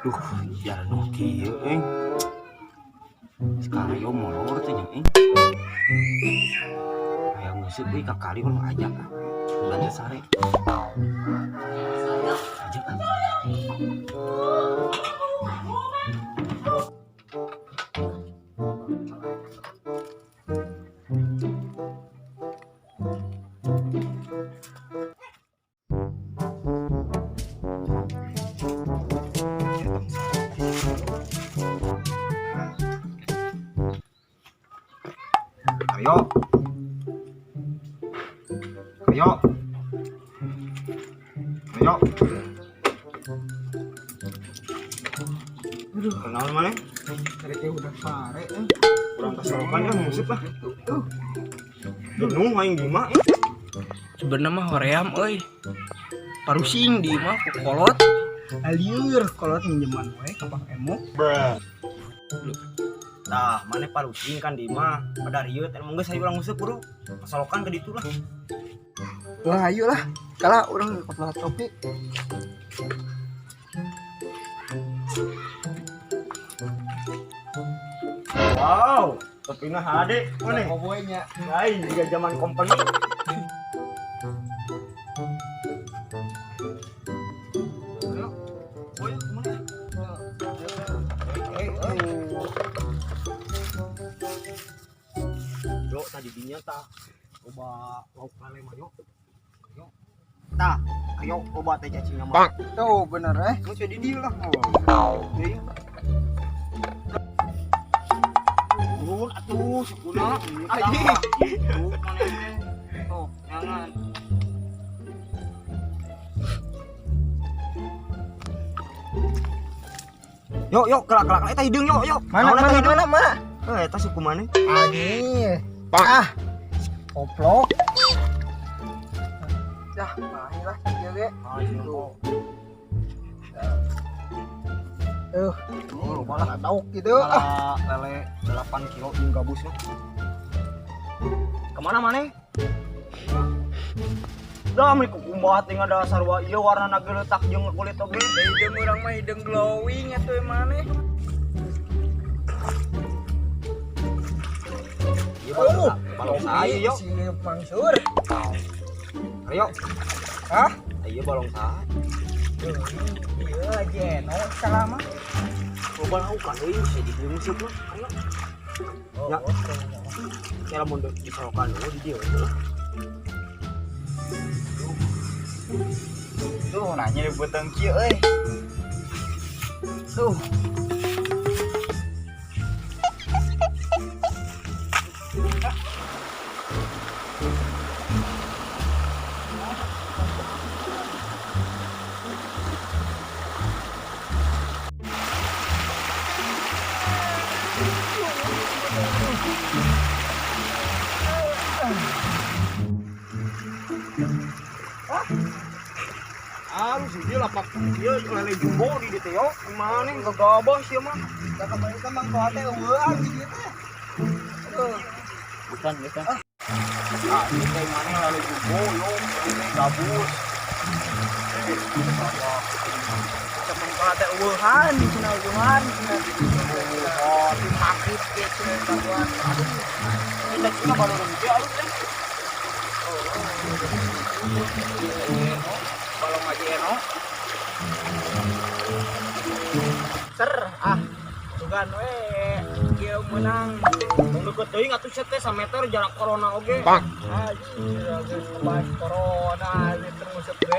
Duh, jalan nu kieu eng. Sekali yo molor teh jeung eng. Aya ngeuseuk deui ka kali mah ajak ah. Belanja sare. Ajak ah. Ayo. Ayo. Ayo. Aduh, kenal mana? Karek udah pare Kurang keserokan kan musik lah. Denung aing di mah. sebenarnya mah hoream euy. Parusing di mah ku kolot. Alieur kolot minjeman we ka Bang Emo. Tah, mana parusing kan di mah. Pada rieuh emang geus hayang urang musik bro. Keserokan ke ditu lah. Lah ayo lah. Kala urang ke pelat topi. Wow, topina hade mana? Koboynya. Lain juga zaman company. Ayo, boy, kemana? Yo, tadi dinya tah. Coba lauk lale mah yo. Ayo. Tah, ayo coba teh cacingna mah. Tuh bener Lu jadi di lah. Deui. Turun atuh sakuna. Aji. Tuh, mana teh? Tuh, jangan. Yuk, yuk, kelak, eta hideung yuk, yuk. Mana? Eta suku mana? Anjir. Koplok. Dah, main lah kieu ge. Malah tahu gitu. Malah lele 8 kilo jeung gabus mah. Kemana mana? Dah meni kukumbat ting ada sarua ieu warnana geuletak jeung kulit oge. Hideung urang mah hideung glowing atuh maneh. Ieu balong saha yuk. Si Mangsur. Ayo. Hah? Ieu balong saha? Ieu Jeno salama. Loba laukan euy bisa dibeli musik mah. Ayo. Ya. Ya lamun disolokan di dieu lah. Tuh nanya di butang kieu euy. Tuh. Sih dia lapak dia lele jumbo di dieu teh yo. Mana gagabah sia mah. Da kembali ka Mang Toa teh eueuan di dieu teh. Aduh. Bukan. Ah, ini teh mana lele jumbo yo, ini gabus. Temen kala teh eueuhan cenah eueuhan cenah. Oh, di makrib ge cenah kawan. Aduh. Kita cuma baru rembuk alus teh. Balong aja Eno. Tugan we kieu menang. Tong deukeut teuing atuh set teh 1 meter jarak corona oge. Anjir geus ngebahas corona ieu terus we.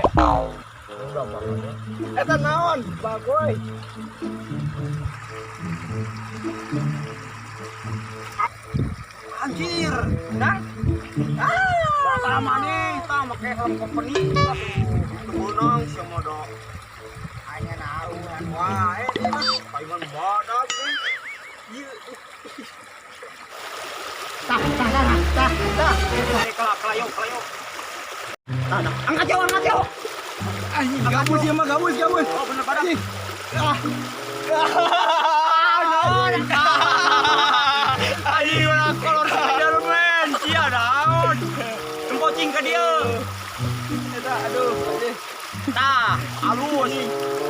Udah banget. Eta naon? Bagoy. Anjir. Dah. Bakal maneh tah make helm company. Menang sama do. Anya naruhan Wah, ini mah palingan badak nih. Ieu. Tah. Kelayo. Tah, angkat yuk. Anjing gabus ieu mah gabus. Oh, bener badak. Anjing urang kolor sekedar men. Sia daun. Tempocing ke dia. Eta aduh. Tah, alus.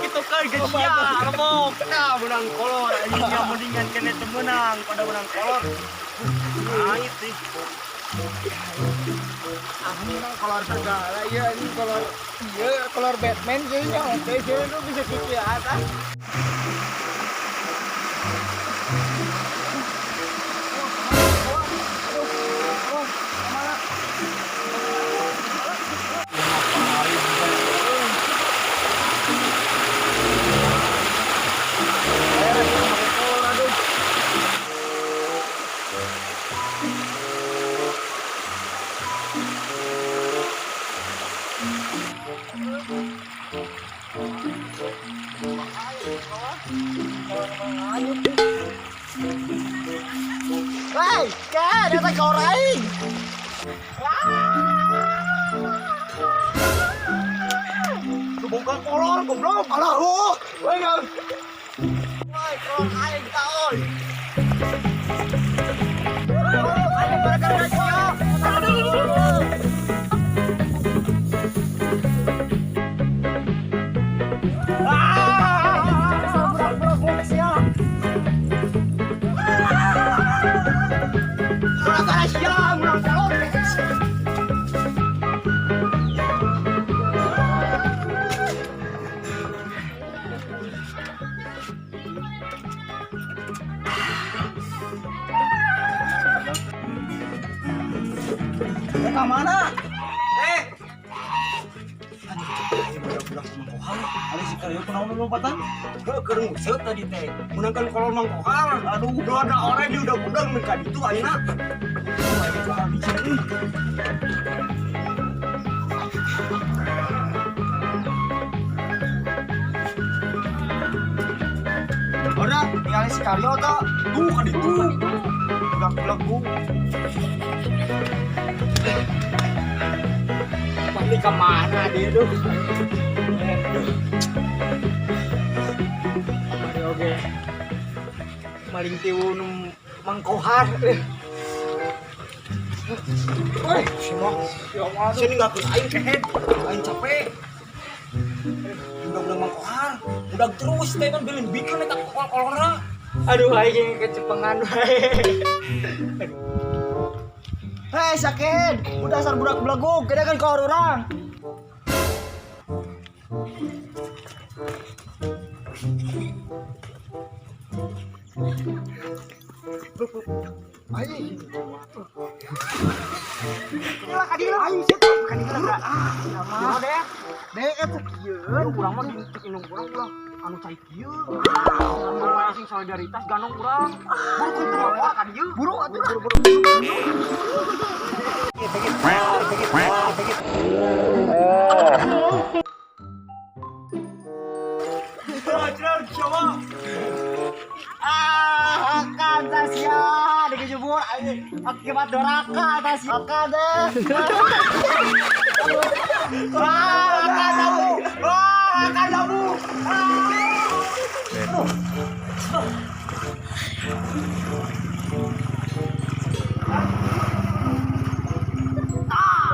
Kita kan gesia remok. Nah, menang kolor. Ini yang mendingan kena menang pada menang kolor. Nah, itu. Aku menang kolor segala ya ini kolor iya kolor Batman kayaknya oke sih itu bisa kiki atas. Hei, datang kau lain. Bukan kolor, goblok. Alah, Woi, kolor aing kita, oi. Aing gara-gara siap. Ke mana? Ada si karyo kenapa lompatan? Kereng set tadi teh. Menangkan kolor mangkokar. Aduh, udah ada orang di udah gudang mereka itu ayeuna. Udah, tinggal si karyo tuh. Tuh kan itu. Budak-budak Pasti kemana dia tuh? Oke. Maling tiwu mangkohar. Woi, sini nggak ke aing kehead, aing capek. Udah mangkohar, udah terus teh kan belum bikin eta kolor. Aduh, aing kecepengan. Hei sakit, udah asal budak belaguk, kita kan kau orang. Ayo, inilah kadil, ayo siapa kadil enggak? Sama deh, deh itu kieu, Kurang mah inung kurang lah, anu cai kieu. Sing solidaritas ganong kurang. Buru kudu apa ka dieu? buru atuh. Akan tasya dikejebur akibat doraka tasya akan deh. Akan dabu. Akan dabu. Ah.